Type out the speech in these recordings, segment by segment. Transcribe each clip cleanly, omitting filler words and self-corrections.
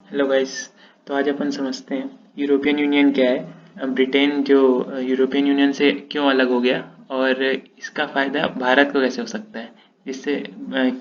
Hello guys. तो आज अपन समझते हैं यूरोपियन यूनियन क्या है। ब्रिटेन जो यूरोपियन यूनियन से क्यों अलग हो गया और इसका फ़ायदा भारत को कैसे हो सकता है, जिससे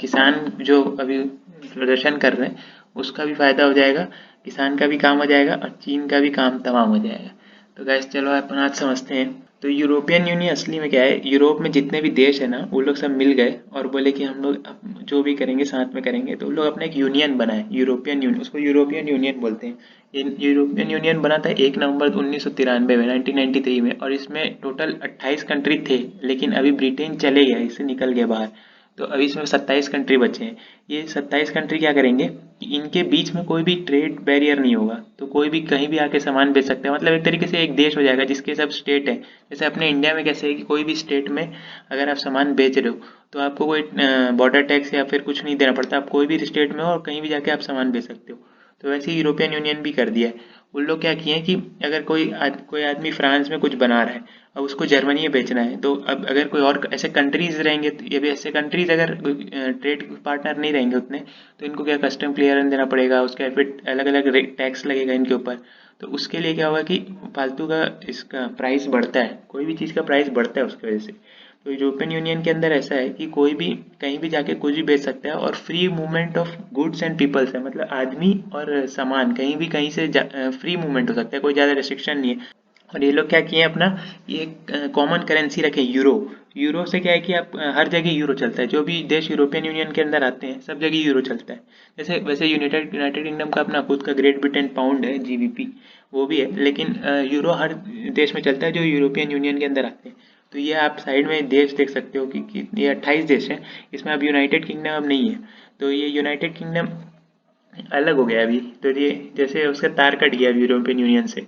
किसान जो अभी प्रदर्शन कर रहे हैं उसका भी फ़ायदा हो जाएगा, किसान का भी काम हो जाएगा और चीन का भी काम तमाम हो जाएगा। तो गाइस चलो अपन आज समझते हैं। तो यूरोपियन यूनियन असली में क्या है, यूरोप में जितने भी देश है ना वो लोग सब मिल गए और बोले कि हम लोग जो भी करेंगे साथ में करेंगे, तो वो लोग अपना एक यूनियन बनाए, यूरोपियन यूनियन, उसको यूरोपियन यूनियन बोलते हैं। ये यूरोपियन यूनियन बना था 1 नवंबर 1993 में, 1993 में, और इसमें टोटल 28 कंट्री थे, लेकिन अभी ब्रिटेन चले गया, इससे निकल गया बाहर। तो अभी इसमें 27 कंट्री बचे हैं। ये 27 कंट्री क्या करेंगे कि इनके बीच में कोई भी ट्रेड बैरियर नहीं होगा, तो कोई भी कहीं भी आके सामान बेच सकता है। मतलब एक तरीके से एक देश हो जाएगा जिसके सब स्टेट है। जैसे अपने इंडिया में कैसे है कि कोई भी स्टेट में अगर आप सामान बेच रहे हो तो आपको कोई बॉर्डर टैक्स या फिर कुछ नहीं देना पड़ता, आप कोई भी स्टेट में हो और कहीं भी जाके आप सामान बेच सकते हो। तो वैसे ही यूरोपियन यूनियन भी कर दिया है। उन लोग क्या किए हैं कि अगर कोई आदमी फ्रांस में कुछ बना रहा है, अब उसको जर्मनी में बेचना है, तो अब अगर कोई और ऐसे कंट्रीज रहेंगे, तो ये भी ऐसे कंट्रीज अगर ट्रेड पार्टनर नहीं रहेंगे उतने, तो इनको क्या कस्टम क्लियरेंस देना पड़ेगा, उसका फिर अलग अलग टैक्स लगेगा इनके ऊपर। तो उसके लिए क्या होगा कि फालतू का इसका प्राइस बढ़ता है, कोई भी चीज़ का प्राइस बढ़ता है उसकी वजह से। तो यूरोपियन यूनियन के अंदर ऐसा है कि कोई भी कहीं भी जाके कुछ भी बेच सकता है और free movement of goods and peoples है, मतलब आदमी और सामान कहीं भी कहीं से फ्री मूवमेंट हो सकता है, कोई ज़्यादा रिस्ट्रिक्शन नहीं है। और ये लोग क्या किए हैं अपना, ये कॉमन करेंसी रखे, यूरो। यूरो से क्या है कि आप हर जगह यूरो चलता है, जो भी देश यूरोपियन यूनियन के अंदर आते हैं सब जगह यूरो चलता है। जैसे वैसे यूनाइटेड यूनाइटेड किंगडम का अपना खुद का ग्रेट ब्रिटेन पाउंड है, जीबीपी, वो भी है, लेकिन यूरो हर देश में चलता है जो यूरोपियन यूनियन के अंदर आते हैं। तो ये आप साइड में देश देख सकते हो कि ये 28 देश हैं, इसमें अब यूनाइटेड किंगडम अब नहीं है। तो ये यूनाइटेड किंगडम अलग हो गया अभी, तो ये जैसे उसका तार कट गया अभी यूरोपियन यूनियन से।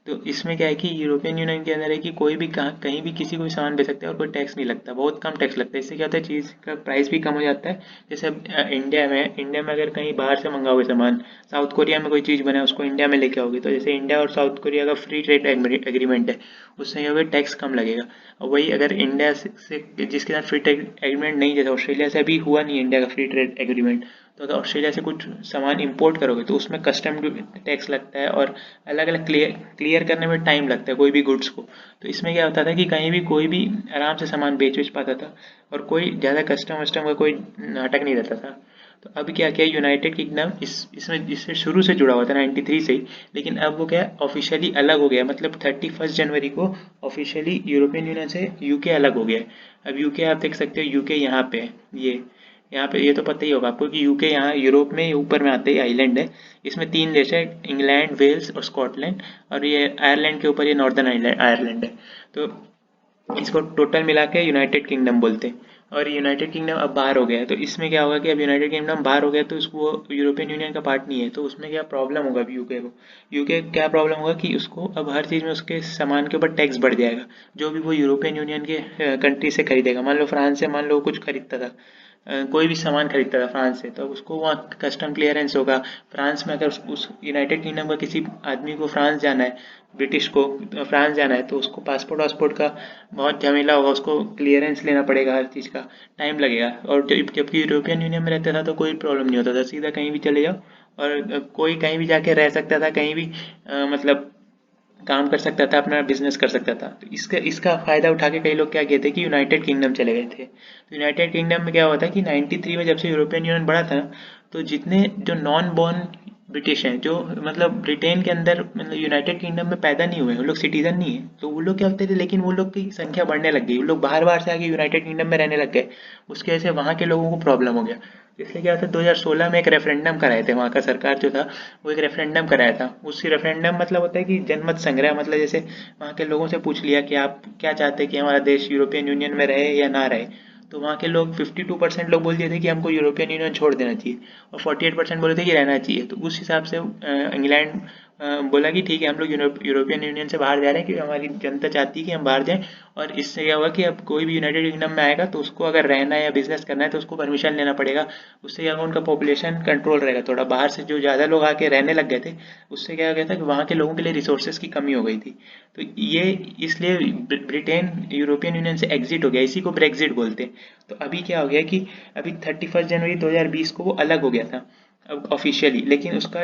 तो इसमें क्या है कि यूरोपियन यूनियन के अंदर है कि कोई भी कहीं भी किसी को भी सामान बेच सकता है और कोई टैक्स नहीं लगता, बहुत कम टैक्स लगता है। इससे क्या होता है, चीज़ का प्राइस भी कम हो जाता है। जैसे अब इंडिया में अगर कहीं बाहर से मंगाओगे सामान, साउथ कोरिया में कोई चीज़ बना है उसको इंडिया में लेके आओगे, तो जैसे इंडिया और साउथ कोरिया का फ्री ट्रेड एग्रीमेंट है, उससे क्या होगा, टैक्स कम लगेगा। और वही अगर इंडिया से जिसके साथ फ्री ट्रेड एग्रीमेंट नहीं, जैसे ऑस्ट्रेलिया से अभी हुआ नहीं इंडिया का फ्री ट्रेड एग्रीमेंट, तो अगर ऑस्ट्रेलिया से कुछ सामान इंपोर्ट करोगे तो उसमें कस्टम टैक्स लगता है और अलग अलग क्लियर करने में टाइम लगता है कोई भी गुड्स को। तो इसमें क्या होता था कि कहीं भी कोई भी आराम से सामान बेच पाता था और कोई ज़्यादा कस्टम वस्टम का कोई नाटक नहीं रहता था। तो अब क्या किया यूनाइटेड किंगडम इसमें इससे शुरू से जुड़ा हुआ था 93 से ही, लेकिन अब वो क्या ऑफिशियली अलग हो गया, मतलब 31 जनवरी को ऑफिशियली यूरोपियन यूनियन से यूके अलग हो गया है। अब यूके आप देख सकते हो, यूके यहाँ पे है, ये यहाँ पे ये तो पता ही होगा आपको कि यूके यहाँ यूरोप में ऊपर में आते ही आइलैंड है। इसमें 3 देश है, इंग्लैंड, वेल्स और स्कॉटलैंड, और ये आयरलैंड के ऊपर ये नॉर्दर्न आयरलैंड है। तो इसको टोटल मिला के यूनाइटेड किंगडम बोलते हैं। और यूनाइटेड किंगडम अब बाहर हो गया है, तो इसमें क्या होगा कि अब यूनाइटेड किंगडम बाहर हो गया तो उसको यूरोपियन यूनियन का पार्ट नहीं है, तो उसमें क्या प्रॉब्लम होगा अभी यूके को। यूके क्या प्रॉब्लम होगा कि उसको अब हर चीज़ में उसके सामान के ऊपर टैक्स बढ़ जाएगा, जो भी वो यूरोपियन यूनियन के कंट्री से खरीदेगा। मान लो फ्रांस से, मान लो कुछ खरीदता था, कोई भी सामान खरीदता था फ्रांस से, तो उसको वहाँ कस्टम क्लियरेंस होगा। फ्रांस में अगर उस यूनाइटेड किंगडम का किसी आदमी को फ्रांस जाना है, ब्रिटिश को फ्रांस जाना है, तो उसको पासपोर्ट वासपोर्ट का बहुत झमेला होगा, उसको क्लियरेंस लेना पड़ेगा, हर चीज़ का टाइम लगेगा। और जबकि यूरोपियन यूनियन में रहता था तो कोई प्रॉब्लम नहीं होता था, सीधा कहीं भी चले जाओ और कोई कहीं भी जाके रह सकता था, कहीं भी मतलब काम कर सकता था, अपना बिजनेस कर सकता था। तो इसका इसका फ़ायदा उठा के कई लोग क्या किए थे कि यूनाइटेड किंगडम चले गए थे। तो यूनाइटेड किंगडम में क्या हुआ था कि 93 में जब से यूरोपियन यूनियन बढ़ा था ना, तो जितने जो नॉन बॉर्न ब्रिटिश हैं, जो मतलब ब्रिटेन के अंदर मतलब यूनाइटेड किंगडम में पैदा नहीं हुए, वो लोग सिटीजन नहीं है, तो वो लोग क्या होते थे, लेकिन वो लोग की संख्या बढ़ने लग गई, वो लोग बाहर बाहर से आके यूनाइटेड किंगडम में रहने लग गए। उसकी वजह से वहाँ के लोगों को प्रॉब्लम हो गया। इसलिए क्या था, 2016 में एक रेफरेंडम कराए थे, वहाँ का सरकार जो था वो एक रेफरेंडम कराया था। उस रेफरेंडम मतलब होता है कि जनमत संग्रह, मतलब जैसे वहाँ के लोगों से पूछ लिया कि आप क्या चाहते हैं कि हमारा देश यूरोपियन यूनियन में रहे या ना रहे। तो वहाँ के लोग 52% लोग बोल दिए थे कि हमको यूरोपियन यूनियन छोड़ देना चाहिए, और 48% बोले थे कि रहना चाहिए। तो उस हिसाब से इंग्लैंड बोला कि ठीक है, हम लोग यूरोपियन यूनियन से बाहर जा रहे हैं क्योंकि हमारी जनता चाहती है कि हम बाहर जाएं। और इससे क्या हुआ कि अब कोई भी यूनाइटेड किंगडम में आएगा तो उसको अगर रहना है या बिजनेस करना है तो उसको परमिशन लेना पड़ेगा। उससे क्या होगा, उनका पॉपुलेशन कंट्रोल रहेगा थोड़ा, बाहर से जो ज़्यादा लोग आके रहने लग गए थे, उससे क्या हो गया था कि वहाँ के लोगों के लिए रिसोर्सेज की कमी हो गई थी। तो ये इसलिए ब्रिटेन यूरोपियन यूनियन से एग्जिट हो गया, इसी को ब्रेग्जिट बोलते हैं। तो अभी क्या हो गया कि अभी 31 जनवरी 2020 को वो अलग हो गया था। अब ऑफिशियली, लेकिन उसका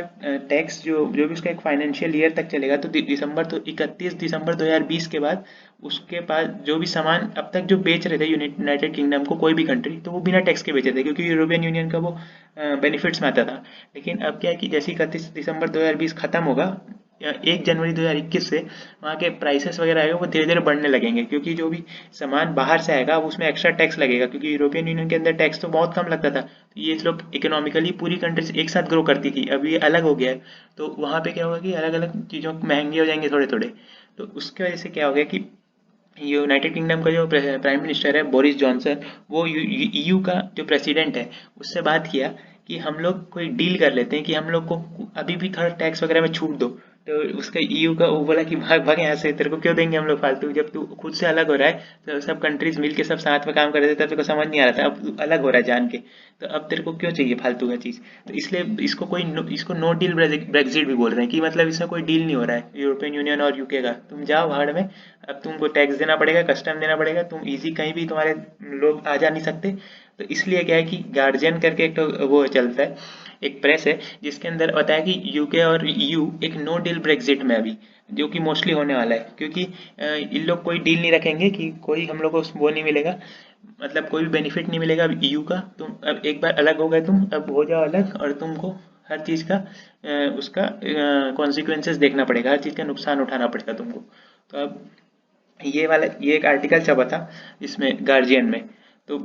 टैक्स जो जो भी उसका एक फाइनेंशियल ईयर तक चलेगा, तो दिसंबर तो 31 दिसंबर 2020 के बाद उसके पास जो भी सामान अब तक जो बेच रहे थे यूनाइटेड किंगडम को कोई भी कंट्री, तो वो बिना टैक्स के बेचे थे, क्योंकि यूरोपियन यूनियन का वो बेनिफिट्स में आता था। लेकिन अब क्या है कि जैसे 31 दिसंबर 2020 खत्म होगा, 1 जनवरी 2021 से वहाँ के प्राइसेस वगैरह आएगा वो धीरे धीरे बढ़ने लगेंगे, क्योंकि जो भी सामान बाहर से आएगा उसमें एक्स्ट्रा टैक्स लगेगा, क्योंकि यूरोपियन यूनियन के अंदर टैक्स तो बहुत कम लगता था। तो ये लोग इकोनॉमिकली पूरी कंट्रीज एक साथ ग्रो करती थी, अब ये अलग हो गया है। तो वहाँ पे क्या होगा कि अलग अलग चीज़ों महंगे हो जाएंगे थोड़े थोड़े। तो उसकी वजह से क्या हो गया कि यूनाइटेड किंगडम का जो प्राइम मिनिस्टर है बोरिस जॉनसन, वो ईयू का जो प्रेसिडेंट है उससे बात किया कि हम लोग कोई डील कर लेते हैं कि हम लोग को अभी भी थोड़ा टैक्स वगैरह में छूट दो। तो उसका ईयू का वो बोला कि भाग भाग यहाँ से, तेरे को क्यों देंगे हम लोग फालतू, जब तू खुद से अलग हो रहा है। तो सब कंट्रीज मिलके सब साथ में काम कर रहे थे, तब तेरे को समझ नहीं आ रहा था, अब तू अलग हो रहा है जान के। तो अब तेरे को क्यों चाहिए फालतू का चीज़। तो इसलिए इसको नो डील ब्रेक्जिट भी बोल रहे हैं, कि मतलब इसमें कोई डील नहीं हो रहा है यूरोपियन यूनियन और यूके का, तुम जाओ भाड़ में। अब तुमको टैक्स देना पड़ेगा, कस्टम देना पड़ेगा, तुम इजी कहीं भी तुम्हारे लोग आ जा नहीं सकते। तो इसलिए क्या है कि गार्जियन करके एक तो वो चलता है, एक प्रेस है जिसके अंदर बताया कि यूके और ईयू एक नो डील ब्रेक्जिट में अभी, जो कि मोस्टली होने वाला है, क्योंकि इन लोग कोई डील नहीं रखेंगे, कि कोई हम लोग को वो नहीं मिलेगा, मतलब कोई भी बेनिफिट नहीं मिलेगा अब ईयू का। तुम अब एक बार अलग हो गए, तुम अब हो जाओ अलग, और तुमको हर चीज़ का उसका कॉन्सिक्वेंसेस देखना पड़ेगा, हर चीज़ का नुकसान उठाना पड़ेगा तुमको। तो अब ये एक आर्टिकल छपा था इसमें गार्जियन में। तो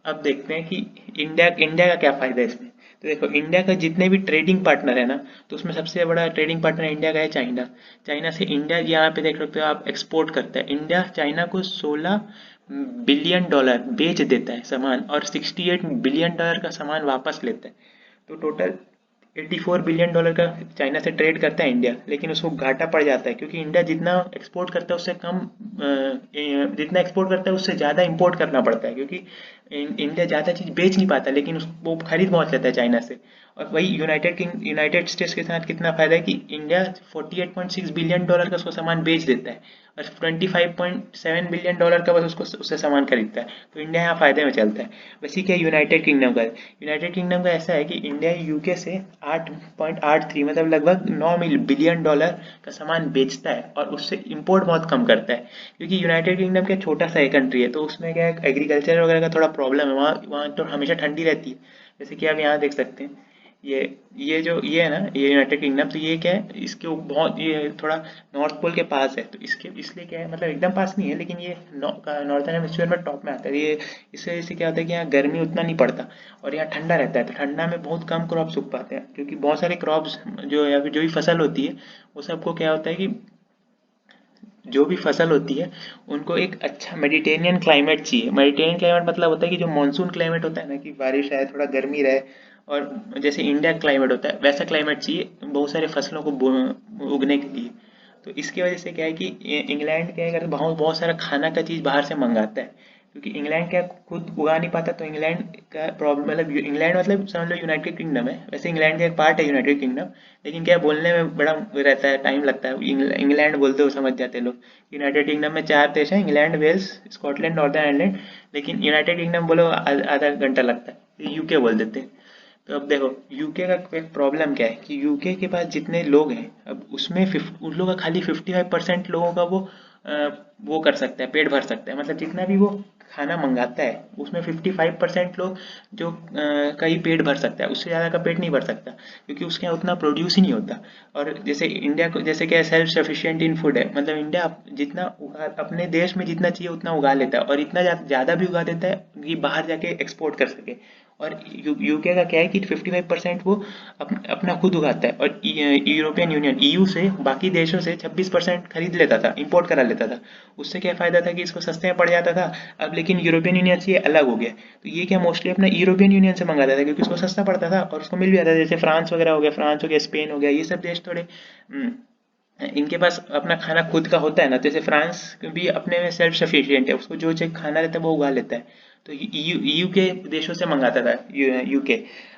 अब देखते हैं कि इंडिया इंडिया का क्या फ़ायदा है इसमें। तो देखो, इंडिया का जितने भी ट्रेडिंग पार्टनर है ना, तो उसमें सबसे बड़ा ट्रेडिंग पार्टनर इंडिया का है चाइना। चाइना से इंडिया यहाँ पे देख सकते हो आप, एक्सपोर्ट करता है। इंडिया चाइना को 16 बिलियन डॉलर बेच देता है सामान, और 68 बिलियन डॉलर का सामान वापस लेता है। तो टोटल 84 बिलियन डॉलर का चाइना से ट्रेड करता है इंडिया, लेकिन उसको घाटा पड़ जाता है, क्योंकि इंडिया जितना एक्सपोर्ट करता है उससे कम जितना एक्सपोर्ट करता है उससे ज़्यादा इंपोर्ट करना पड़ता है, क्योंकि इंडिया ज़्यादा चीज़ बेच नहीं पाता, लेकिन वो खरीद बहुत लेता है चाइना से। और वही यूनाइटेड स्टेट्स के साथ कितना फायदा है कि इंडिया 48.6 बिलियन डॉलर का उसको सामान बेच देता है, और 25.7 बिलियन डॉलर का बस उसको उससे सामान खरीदता है। तो इंडिया यहाँ फायदे में चलता है। वैसे क्या यूनाइटेड किंगडम का, ऐसा है कि इंडिया यूके से 8.83 मतलब लगभग 9 बिलियन डॉलर का सामान बेचता है, और उससे इंपोर्ट बहुत कम करता है, क्योंकि यूनाइटेड किंगडम क्या छोटा सा एक कंट्री है, तो उसमें क्या है एग्रीकल्चर वगैरह का थोड़ा प्रॉब्लम है, वहाँ वहाँ तो हमेशा ठंडी रहती है। जैसे कि आप यहाँ देख सकते हैं, ये ये है ना, ये यूनाइटेड किंगडम, तो ये क्या है, इसके बहुत ये थोड़ा नॉर्थ पोल के पास है, तो इसके इसलिए क्या है, मतलब एकदम पास नहीं है, लेकिन ये नॉर्थन हेमिस्फीयर में टॉप में आता है ये। इससे क्या होता है कि यहाँ गर्मी उतना नहीं पड़ता, और यहाँ ठंडा रहता है, तो ठंडा में बहुत कम क्रॉप्स उग पाते हैं, क्योंकि बहुत सारे क्रॉप्स जो या फिर जो भी फसल होती है, वो सबको क्या होता है कि जो भी फसल होती है उनको एक अच्छा मेडिटेरियन क्लाइमेट चाहिए। मेडिटेरियन क्लाइमेट मतलब होता है कि जो मानसून क्लाइमेट होता है ना, कि बारिश आए, थोड़ा गर्मी रहे, और जैसे इंडिया का क्लाइमेट होता है वैसा क्लाइमेट चाहिए बहुत सारे फसलों को उगने के लिए। तो इसकी वजह से क्या है कि इंग्लैंड क्या है, बहुत बहुत सारा खाना का चीज़ बाहर से मंगाता है, क्योंकि इंग्लैंड क्या खुद उगा नहीं पाता। तो इंग्लैंड का प्रॉब्लम, मतलब इंग्लैंड मतलब समझ लो यूनाइटेड किंगडम है, वैसे इंग्लैंड का एक पार्ट है यूनाइटेड किंगडम, लेकिन क्या बोलने में बड़ा रहता है, टाइम लगता है। इंग्लैंड बोलते हो समझ जाते हैं लोग। यूनाइटेड किंगडम में 4 देश हैं, England, Wales, Scotland, Northern Ireland, लेकिन यूनाइटेड किंगडम बोलो आधा घंटा लगता है, यूके बोल देते हैं। तो अब देखो, यूके का एक प्रॉब्लम क्या है कि यूके के पास जितने लोग हैं, अब उसमें उन लोगों का खाली 55% लोगों का वो कर सकता है, पेट भर सकता है, मतलब जितना भी वो खाना मंगाता है उसमें 55% लोग जो का ही पेट भर सकता है, उससे ज़्यादा का पेट नहीं भर सकता, क्योंकि उसके यहाँ उतना प्रोड्यूस ही नहीं होता। और जैसे इंडिया को, जैसे क्या सेल्फ सफिशिएंट इन फूड है, मतलब इंडिया जितना अपने देश में जितना चाहिए उतना उगा लेता है, और इतना ज़्यादा भी उगा देता है कि बाहर जाके एक्सपोर्ट कर सके। और यूके का क्या है कि 55% वो अपना खुद उगाता है, और यूरोपियन यूनियन ईयू से, बाकी देशों से 26% खरीद लेता था, इंपोर्ट करा लेता था। उससे क्या फ़ायदा था कि इसको सस्ते में पड़ जाता था। अब लेकिन यूरोपियन यूनियन से ये अलग हो गया, तो ये क्या मोस्टली अपना यूरोपियन यूनियन से मंगाता था, क्योंकि उसको सस्ता पड़ता था और उसको मिल भी जाता था। जैसे फ्रांस वगैरह हो गया, फ्रांस हो गया, स्पेन हो गया, ये सब देश थोड़े इनके पास अपना खाना खुद का होता है ना। जैसे फ्रांस भी अपने में सेल्फ सफिशिएंट है, उसको जो चाहिए खाना रहता है वो उगा लेता है। तो ईयू के देशों से मंगाता था यूके।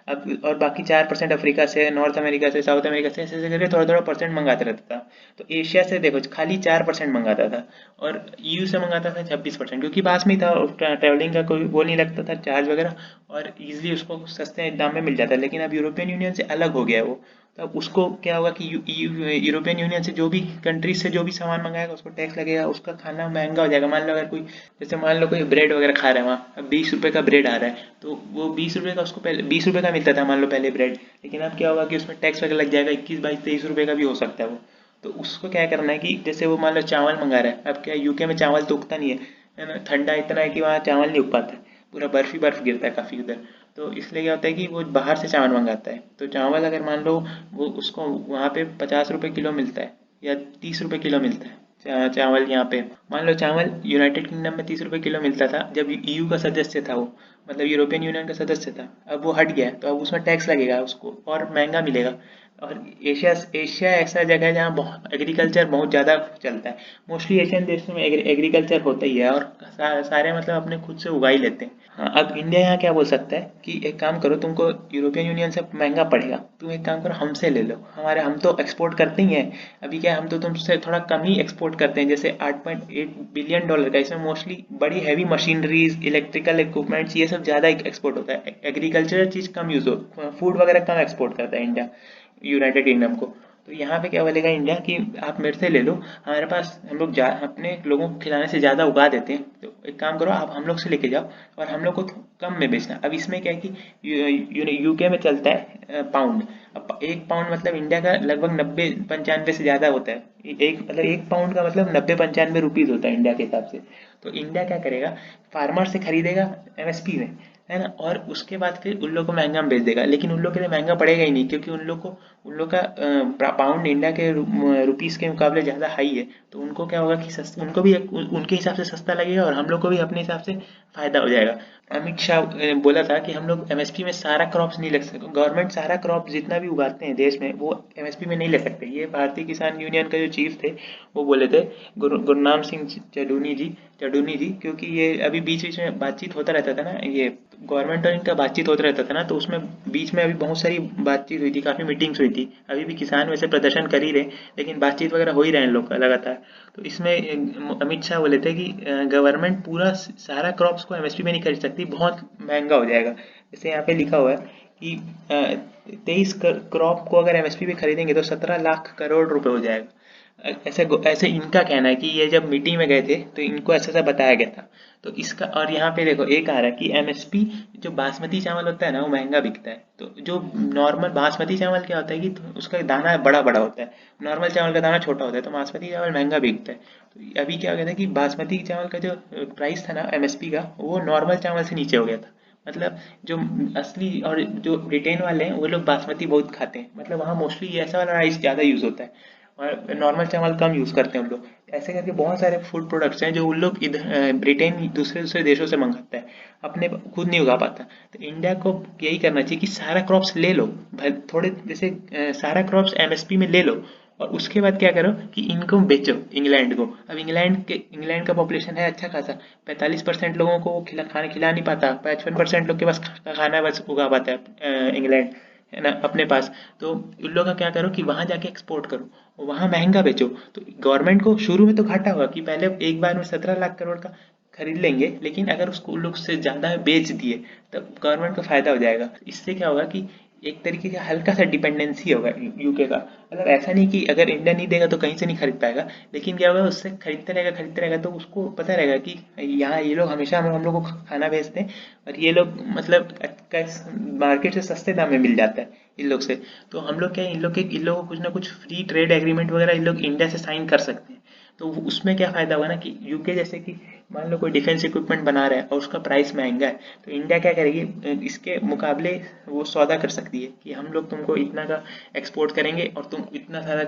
अब और बाकी 4% अफ्रीका से, नॉर्थ अमेरिका से, साउथ अमेरिका से, ऐसे ऐसे करके थोड़ा थोड़ा परसेंट मंगाता रहता था। तो एशिया से देखो खाली 4% मंगाता था, और ईयू से मंगाता था 26%, क्योंकि पास में ही था, ट्रैवलिंग का कोई वो नहीं लगता था चार्ज वगैरह, और ईजिली उसको सस्ते दाम में मिल जाता है। लेकिन अब यूरोपियन यूनियन से अलग हो गया है वो। तब उसको क्या होगा कि यूरोपियन यूनियन से जो भी कंट्रीज से जो भी सामान मंगाएगा उसको टैक्स लगेगा, उसका खाना महंगा हो जाएगा। मान लो अगर कोई, जैसे मान लो कोई ब्रेड वगैरह खा रहा है वहाँ, अब 20 रुपए का ब्रेड आ रहा है, तो वो 20 रुपए का, उसको पहले 20 रुपए का मिलता था मान लो पहले ब्रेड, लेकिन अब क्या होगा कि उसमें टैक्स वगैरह लग जाएगा, 21, 22, 23 रुपए का भी हो सकता है वो। तो उसको क्या करना है कि जैसे वो मान लो चावल मंगा रहा है, अब क्या यूके में चावल तो उगता नहीं है ना, ठंडा इतना है कि वहाँ चावल नहीं उग पाता है, पूरा बर्फ ही बर्फ गिरता है काफ़ी उधर। तो इसलिए क्या होता है कि वो बाहर से चावल मंगाता है। तो चावल अगर मान लो वो उसको वहाँ पे 50 रुपए किलो मिलता है, या 30 रुपए किलो मिलता है चावल यहाँ पे। मान लो चावल यूनाइटेड किंगडम में 30 रुपए किलो मिलता था जब ईयू का सदस्य था वो, मतलब यूरोपियन यूनियन का सदस्य था। अब वो हट गया है, तो अब उसमें टैक्स लगेगा, उसको और महंगा मिलेगा। और एशिया एशिया ऐसा जगह है जहाँ बहुत एग्रीकल्चर बहुत ज़्यादा चलता है। मोस्टली एशियन देशों में एग्रीकल्चर होता ही है, और सारे मतलब अपने खुद से उगा ही लेते हैं। हाँ, अब इंडिया यहाँ क्या बोल सकता है कि एक काम करो, तुमको यूरोपियन यूनियन से महंगा पड़ेगा, तुम एक काम करो हमसे ले लो, हमारे हम तो एक्सपोर्ट करते ही हैं। अभी क्या है, हम तो तुमसे थोड़ा कम ही एक्सपोर्ट करते हैं, जैसे 8.8 बिलियन डॉलर का, इसमें मोस्टली बड़ी हैवी मशीनरीज, इलेक्ट्रिकल इक्विपमेंट्स, ये सब ज़्यादा एक्सपोर्ट होता है। एग्रीकल्चर चीज़ कम यूज़ हो, फूड वगैरह कम एक्सपोर्ट करता है इंडिया यूनाइटेड किंगडम को। तो यहाँ पे क्या बोलेगा इंडिया कि आप मेरे से ले लो, हमारे पास हम लोग अपने लोगों को खिलाने से ज़्यादा उगा देते हैं, तो एक काम करो आप हम लोग से लेके जाओ, और हम लोग को कम में बेचना। अब इसमें क्या है कि यूके में चलता है पाउंड। अब 1 पाउंड मतलब इंडिया का लगभग 90-95 से ज़्यादा होता है। एक मतलब 1 पाउंड का मतलब 90-95 रुपीज़ होता है इंडिया के हिसाब से। तो इंडिया क्या करेगा, फार्मर से खरीदेगा एमएसपी में, है ना, और उसके बाद फिर उन लोग को महंगा में बेच देगा। लेकिन उन लोग के लिए महंगा पड़ेगा ही नहीं, क्योंकि उन लोग का पाउंड इंडिया के रुपीस के मुकाबले ज़्यादा हाई है। तो उनको क्या होगा कि उनको भी उनके हिसाब से सस्ता लगेगा, और हम लोग को भी अपने हिसाब से फायदा हो जाएगा। अमित शाह ने बोला था कि हम लोग एमएसपी में सारा क्रॉप्स नहीं लग सकते, गवर्नमेंट सारा क्रॉप जितना भी उगाते हैं देश में वो एमएसपी में नहीं ले सकते। ये भारतीय किसान यूनियन का जो चीफ थे वो बोले थे, गुरनाम सिंह चडूनी जी, क्योंकि ये अभी बीच बीच में बातचीत होता रहता था ना, ये गवर्नमेंट और इनका बातचीत होता रहता था ना, तो उसमें बीच में अभी बहुत सारी बातचीत हुई थी, काफ़ी मीटिंग्स हुई थी। अभी भी किसान वैसे प्रदर्शन कर ही रहे, लेकिन बातचीत वगैरह हो ही रहे हैं लोग का लगातार। तो इसमें अमित शाह बोले थे कि गवर्नमेंट पूरा सारा क्रॉप्स को एमएसपी में नहीं खरीद सकती, बहुत महंगा हो जाएगा। जैसे यहाँ पे लिखा हुआ है कि 23 क्रॉप को अगर एमएसपी पे खरीदेंगे तो 17 लाख करोड़ रुपए हो जाएगा। ऐसे ऐसे इनका कहना है कि ये जब मीटिंग में गए थे तो इनको ऐसा ऐसा बताया गया था। तो इसका, और यहाँ पे देखो एक आ रहा है कि एमएसपी, जो बासमती चावल होता है ना वो महंगा बिकता है। तो जो नॉर्मल बासमती चावल क्या होता है कि उसका दाना बड़ा बड़ा होता है, नॉर्मल चावल का दाना छोटा होता है, तो बासमती चावल महंगा बिकता है। तो अभी क्या हो गया था कि बासमती चावल का जो प्राइस था ना एमएसपी का, वो नॉर्मल चावल से नीचे हो गया था। मतलब जो असली और जो ब्रिटेन वाले हैं वो लोग बासमती बहुत खाते हैं, मतलब वहाँ मोस्टली ऐसा वाला राइस ज़्यादा यूज़ होता है, और नॉर्मल चावल कम यूज़ करते हैं उन लोग। ऐसे करके बहुत सारे फूड प्रोडक्ट्स हैं जो उन लोग इधर ब्रिटेन दूसरे दूसरे देशों से मंगाता है, अपने खुद नहीं उगा पाता। तो इंडिया को यही करना चाहिए कि सारा क्रॉप्स ले लो, थोड़े जैसे सारा क्रॉप्स एमएसपी में ले लो, और उसके बाद क्या करो कि इनको बेचो इंग्लैंड को। अब इंग्लैंड का पॉपुलेशन है अच्छा खासा, 45% लोगों को वो खाना खिला नहीं पाता, 55% लोग के पास खाना बस उगा पाता है इंग्लैंड, है ना, अपने पास। तो उन लोगों का क्या करो कि वहां जाके एक्सपोर्ट करो, वहां महंगा बेचो। तो गवर्नमेंट को शुरू में तो घाटा होगा कि पहले एक बार में 17 लाख करोड़ का खरीद लेंगे, लेकिन अगर उसको उन लोग से ज़्यादा बेच दिए तब गवर्नमेंट को फायदा हो जाएगा। इससे क्या होगा कि एक तरीके का हल्का सा डिपेंडेंसी होगा यूके का, मतलब ऐसा नहीं कि अगर इंडिया नहीं देगा तो कहीं से नहीं खरीद पाएगा, लेकिन क्या होगा उससे खरीदते रहेगा तो उसको पता रहेगा कि यहाँ ये लोग हमेशा हम लोग को खाना भेजते हैं, और ये लोग मतलब मार्केट से सस्ते दाम में मिल जाता है इन लोग से। तो हम लोग क्या है, इन लोग को कुछ ना कुछ फ्री ट्रेड एग्रीमेंट वगैरह इन लोग इंडिया से साइन कर सकते हैं। तो उसमें क्या फ़ायदा होगा ना कि यूके जैसे कि मान लो कोई डिफेंस इक्विपमेंट बना रहा है और उसका प्राइस महंगा है, तो इंडिया क्या करेगी, इसके मुकाबले वो सौदा कर सकती है कि हम लोग तुमको इतना का एक्सपोर्ट करेंगे और तुम इतना सारा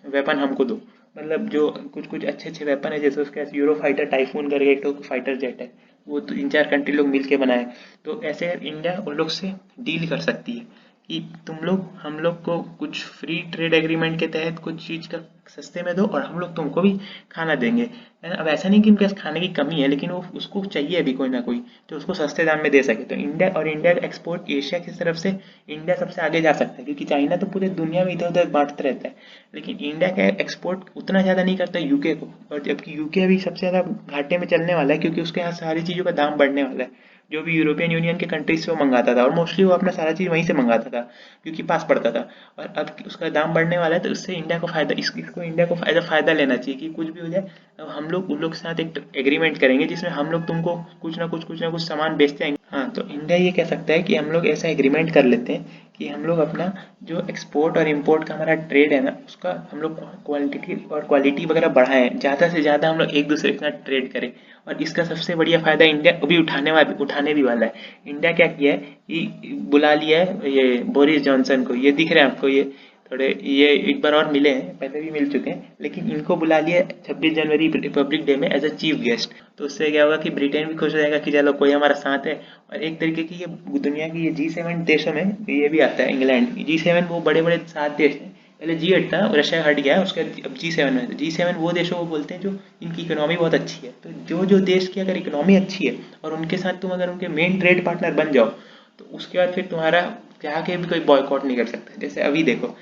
वेपन हमको दो। मतलब जो कुछ कुछ अच्छे अच्छे वेपन है, जैसे उसके यूरो फाइटर टाइफून करके एक तो फाइटर जेट है, वो 3-4 कंट्री लोग मिल के बनाए। तो ऐसे इंडिया उन लोग से डील कर सकती है कि तुम लोग हम लोग को कुछ फ्री ट्रेड एग्रीमेंट के तहत कुछ चीज़ का सस्ते में दो और हम लोग तुमको भी खाना देंगे, है ना। अब ऐसा नहीं कि उनके पास खाने की कमी है, लेकिन वो उसको चाहिए अभी कोई ना कोई जो उसको सस्ते दाम में दे सके। तो इंडिया का एक्सपोर्ट एशिया की तरफ से इंडिया सबसे आगे जा सकता है, क्योंकि चाइना तो पूरे दुनिया में इधर उधर बांटता रहता है, लेकिन इंडिया का एक्सपोर्ट उतना ज़्यादा नहीं करता यूके को। और जबकि यूके अभी सबसे ज़्यादा घाटे में चलने वाला है, क्योंकि उसके यहाँ सारी चीज़ों का दाम बढ़ने वाला है। जो भी यूरोपियन यूनियन के कंट्रीज से वो मंगाता था, और मोस्टली वो अपना सारा चीज़ वहीं से मंगाता था, क्योंकि पास पड़ता था। और अब उसका दाम बढ़ने वाला है, तो उससे इंडिया को फायदा, इसको इंडिया को फायदा लेना चाहिए कि कुछ भी हो जाए, अब हम लोग उन लोग के साथ एक एग्रीमेंट करेंगे जिसमें हम लोग तुमको कुछ ना कुछ सामान बेचते हैं। हाँ, तो इंडिया ये कह सकता है कि हम लोग ऐसा एग्रीमेंट कर लेते हैं कि हम लोग अपना जो एक्सपोर्ट और इंपोर्ट का हमारा ट्रेड है ना, उसका हम लोग क्वालिटी वगैरह बढ़ाएं, ज़्यादा से ज़्यादा हम लोग एक दूसरे के साथ ट्रेड करें। और इसका सबसे बढ़िया फायदा इंडिया अभी उठाने भी वाला है। इंडिया क्या किया है कि बुला लिया है ये बोरिस जॉनसन को, ये दिख रहे हैं आपको, ये थोड़े ये एक बार और मिले हैं, पहले भी मिल चुके हैं, लेकिन इनको बुला लिया 26 जनवरी रिपब्लिक डे में एज अ चीफ गेस्ट। तो उससे क्या होगा कि ब्रिटेन भी खुश हो जाएगा कि चलो कोई हमारा साथ है। और एक तरीके की ये दुनिया की ये G7 देशों में ये भी आता है, इंग्लैंड G7 वो बड़े बड़े 7 देश हैं। पहले G8 था, रशिया हट गया है, उसके अब G7 में। G7 वो देशों को बोलते हैं जो इनकी इकोनॉमी बहुत अच्छी है। तो जो जो देश की अगर इकोनॉमी अच्छी है और उनके साथ तुम अगर उनके मेन ट्रेड पार्टनर बन जाओ, तो उसके बाद फिर तुम्हारा चाह के भी कोई बॉयकॉट नहीं कर सकता। जैसे अभी देखो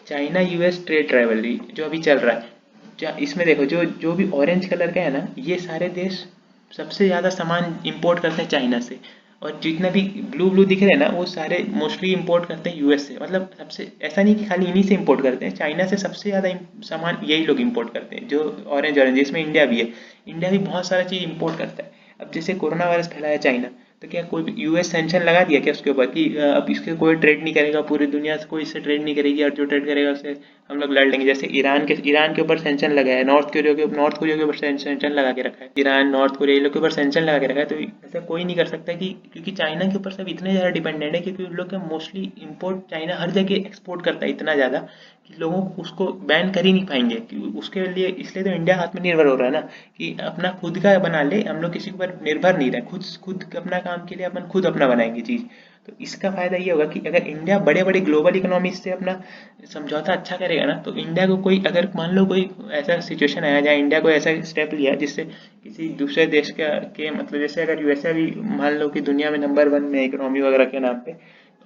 चाइना यूएस ट्रेड राइवलरी जो अभी चल रहा है, इसमें देखो जो जो भी ऑरेंज कलर का है ना, ये सारे देश सबसे ज़्यादा सामान इंपोर्ट करते हैं चाइना से। और जितना भी ब्लू ब्लू दिख रहे हैं ना, वो सारे मोस्टली इंपोर्ट करते हैं यूएस से। मतलब सबसे ऐसा नहीं कि खाली इन्हीं से इंपोर्ट करते हैं, चाइना से सबसे ज़्यादा सामान यही लोग इंपोर्ट करते हैं, जो ऑरेंज ऑरेंज, इसमें इंडिया भी है। इंडिया भी बहुत सारा चीज़ इंपोर्ट करता है। अब जैसे कोरोना वायरस फैलाया चाइना, तो क्या कोई यूएस सेंक्शन लगा दिया क्या उसके ऊपर कि अब इसके कोई ट्रेड नहीं करेगा, पूरी दुनिया से कोई इससे ट्रेड नहीं करेगी, और जो ट्रेड करेगा उससे हम लोग लड़ लेंगे। जैसे ईरान के ऊपर सेंक्शन लगा है, नॉर्थ कोरिया के ऊपर सेंक्शन लगा के रखा है, ईरान नॉर्थ कोरिया ये लोग के ऊपर सेंक्शन लगा के रखा है। तो ऐसा कोई नहीं कर सकता कि, क्योंकि चाइना के ऊपर सब इतने ज़्यादा डिपेंडेंट है, क्योंकि उन लोग का मोस्टली इंपोर्ट चाइना हर जगह एक्सपोर्ट करता है इतना ज़्यादा कि लोगों उसको बैन कर ही नहीं पाएंगे कि उसके लिए। इसलिए तो इंडिया आत्मनिर्भर हो रहा है ना, कि अपना खुद का बना ले, हम लोग किसी के ऊपर निर्भर नहीं रहे, खुद खुद अपना काम के लिए अपन खुद अपना बनाएंगे चीज़। तो इसका फायदा ये होगा कि अगर इंडिया बड़े बड़े ग्लोबल इकोनॉमीज से अपना समझौता अच्छा करेगा ना, तो इंडिया को कोई, अगर मान लो कोई ऐसा सिचुएशन आया जहाँ इंडिया को ऐसा स्टेप लिया जिससे किसी दूसरे देश के मतलब, जैसे अगर यूएसए भी मान लो कि दुनिया में नंबर 1 में इकोनॉमी वगैरह के नाम पे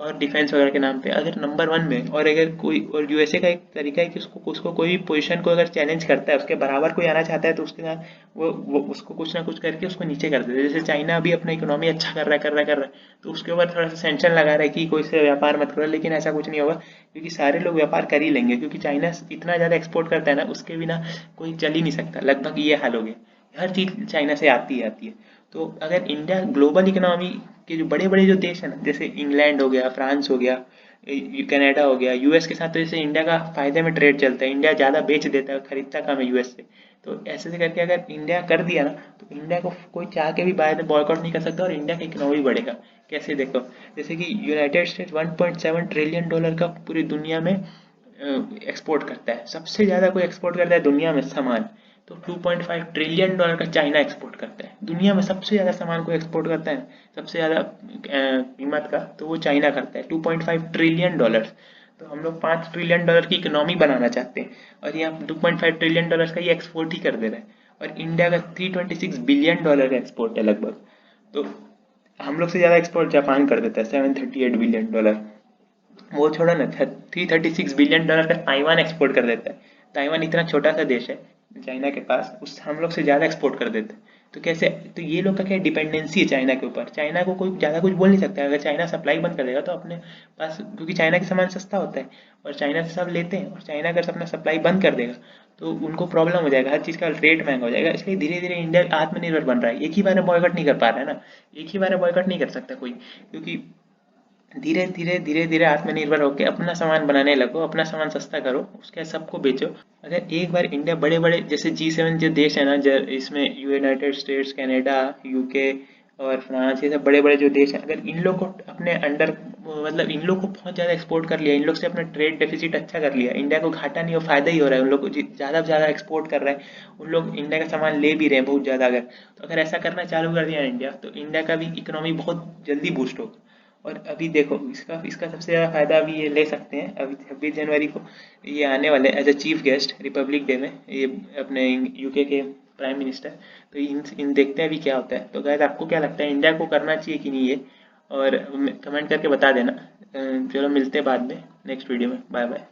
और डिफेंस वगैरह के नाम पे अगर नंबर 1 में, और अगर कोई, और यूएसए का एक तरीका है कि उसको उसको कोई भी पोजीशन को अगर चैलेंज करता है, उसके बराबर कोई आना चाहता है, तो उसके साथ वो उसको कुछ ना कुछ करके उसको नीचे कर देते हैं। जैसे चाइना अभी अपना इकोनॉमी अच्छा कर रहा है, तो उसके ऊपर थोड़ा सा सेंक्शन लगा रहा है कि कोई से व्यापार मत करो, लेकिन ऐसा कुछ नहीं होगा, क्योंकि सारे लोग व्यापार कर ही लेंगे, क्योंकि चाइना इतना ज़्यादा एक्सपोर्ट करता है ना, उसके बिना कोई चल ही नहीं सकता। लगभग ये हाल हो गया, हर चीज़ चाइना से आती है। तो अगर इंडिया ग्लोबल इकोनॉमी के जो बड़े बड़े जो देश है ना, जैसे इंग्लैंड हो गया, फ्रांस हो गया, कनाडा हो गया, यूएस के साथ, तो जैसे इंडिया का फायदे में ट्रेड चलता है, इंडिया ज़्यादा बेच देता है, खरीदता कम है यूएस से। तो ऐसे से करके अगर इंडिया कर दिया ना, तो इंडिया को कोई चाह के भी बाहर बॉयकॉट नहीं कर सकता, और इंडिया का इकोनॉमी बढ़ेगा। कैसे देखो, जैसे कि यूनाइटेड स्टेट्स $1.7 ट्रिलियन का पूरी दुनिया में एक्सपोर्ट करता है, सबसे ज़्यादा कोई एक्सपोर्ट करता है दुनिया में सामान, तो $2.5 ट्रिलियन का चाइना एक्सपोर्ट करता है। दुनिया में सबसे ज़्यादा सामान को एक्सपोर्ट करता है, सबसे ज़्यादा कीमत का, तो वो चाइना करता है, $2.5 ट्रिलियन। तो हम लोग $5 ट्रिलियन की इकोनॉमी बनाना चाहते हैं, और यहाँ $2.5 ट्रिलियन का ये एक्सपोर्ट ही कर दे रहा है। और इंडिया का $326 बिलियन का एक्सपोर्ट है लगभग। तो हम लोग से ज़्यादा एक्सपोर्ट जापान कर देता है, $738 बिलियन। वो छोड़ो ना, $336 बिलियन का ताइवान एक्सपोर्ट कर देता है। ताइवान इतना छोटा सा देश है चाइना के पास, उस हम लोग से ज़्यादा एक्सपोर्ट कर देते हैं। तो कैसे, तो ये लोग का क्या डिपेंडेंसी है चाइना के ऊपर, चाइना को कोई ज़्यादा कुछ बोल नहीं सकता। अगर चाइना सप्लाई बंद कर देगा तो अपने पास, क्योंकि चाइना का सामान सस्ता होता है और चाइना से सब लेते हैं, और चाइना अगर अपना सप्लाई बंद कर देगा तो उनको प्रॉब्लम हो जाएगा, हर चीज़ का रेट महंगा हो जाएगा। इसलिए धीरे धीरे इंडिया आत्मनिर्भर बन रहा है, एक ही बार में बॉयकॉट नहीं कर पा रहा है ना, एक ही बार में बॉयकॉट नहीं कर सकता कोई, क्योंकि धीरे धीरे आत्मनिर्भर होकर अपना सामान बनाने लगो, अपना सामान सस्ता करो, उसके बाद सबको बेचो। अगर एक बार इंडिया बड़े बड़े जैसे G7 जो देश है ना, इसमें यूनाइटेड स्टेट्स, कनाडा, यूके और फ्रांस, ये सब बड़े बड़े जो देश हैं, अगर इन लोग को अपने अंडर, मतलब इन लोग को बहुत ज़्यादा एक्सपोर्ट कर लिया, इन लोग से अपना ट्रेड डेफिसिट अच्छा कर लिया, इंडिया को घाटा नहीं हो, फायदा ही हो रहा है, उन लोग को ज़्यादा से ज़्यादा एक्सपोर्ट कर रहा है, उन लोग इंडिया का सामान ले भी रहे हैं बहुत ज़्यादा। अगर तो अगर ऐसा करना चालू कर दिया इंडिया, तो इंडिया का भी इकोनॉमी बहुत जल्दी बूस्ट होगा। और अभी देखो इसका इसका सबसे ज़्यादा फायदा अभी ये ले सकते हैं, अभी 26 जनवरी को ये आने वाले as a chief guest republic day में, ये अपने यूके के प्राइम मिनिस्टर। तो इन देखते हैं अभी क्या होता है। तो गाइस आपको क्या लगता है इंडिया को करना चाहिए कि नहीं ये, और कमेंट करके बता देना। चलो मिलते हैं बाद में नेक्स्ट वीडियो में। Bye bye.